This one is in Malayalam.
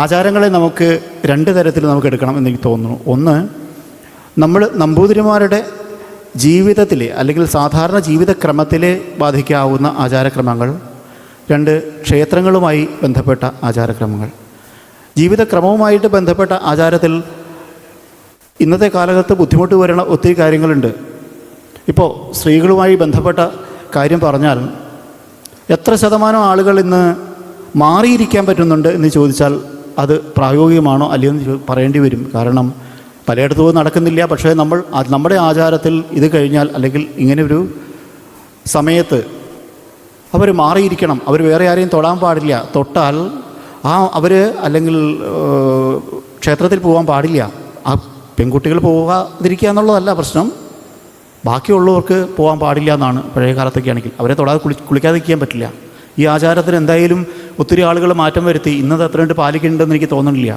ആചാരങ്ങളെ നമുക്ക് രണ്ട് തരത്തിൽ നമുക്ക് എടുക്കണം എന്നെനിക്ക് തോന്നുന്നു. ഒന്ന്, നമ്മൾ നമ്പൂതിരിമാരുടെ ജീവിതത്തിൽ അല്ലെങ്കിൽ സാധാരണ ജീവിതക്രമത്തിൽ ബാധിക്കാവുന്ന ആചാരക്രമങ്ങൾ. രണ്ട്, ക്ഷേത്രങ്ങളുമായി ബന്ധപ്പെട്ട ആചാരക്രമങ്ങൾ. ജീവിതക്രമവുമായിട്ട് ബന്ധപ്പെട്ട ആചാരത്തിൽ ഇന്നത്തെ കാലഘട്ടത്ത് ബുദ്ധിമുട്ട് വരുന്ന ഒത്തിരി കാര്യങ്ങളുണ്ട്. ഇപ്പോൾ സ്ത്രീകളുമായി ബന്ധപ്പെട്ട കാര്യം പറഞ്ഞാൽ എത്ര ശതമാനം ആളുകൾ ഇന്ന് മാറിയിരിക്കാൻ പറ്റുന്നുണ്ട് എന്ന് ചോദിച്ചാൽ അത് പ്രായോഗികമാണോ അല്ലയോ പറയേണ്ടി വരും. കാരണം പലയിടത്തും നടക്കുന്നില്ല. പക്ഷേ നമ്മുടെ ആചാരത്തിൽ ഇത് കഴിഞ്ഞാൽ അല്ലെങ്കിൽ ഇങ്ങനെ ഒരു സമയത്ത് അവർ മാറിയിരിക്കണം, അവർ വേറെ ആരെയും തൊടാൻ പാടില്ല, തൊട്ടാൽ അവർ അല്ലെങ്കിൽ ക്ഷേത്രത്തിൽ പോകാൻ പാടില്ല. ആ പെൺകുട്ടികൾ പോകാതിരിക്കുക എന്നുള്ളതല്ല പ്രശ്നം, ബാക്കിയുള്ളവർക്ക് പോകാൻ പാടില്ല എന്നാണ്. പഴയ കാലത്തൊക്കെ ആണെങ്കിൽ അവരെ തൊടാതെ കുളിക്കാതിരിക്കാൻ പറ്റില്ല. ഈ ആചാരത്തിന് എന്തായാലും ഒത്തിരി ആളുകൾ മാറ്റം വരുത്തി. ഇന്നത് അത്ര പാലിക്കുന്നുണ്ടെന്ന് എനിക്ക് തോന്നുന്നില്ല.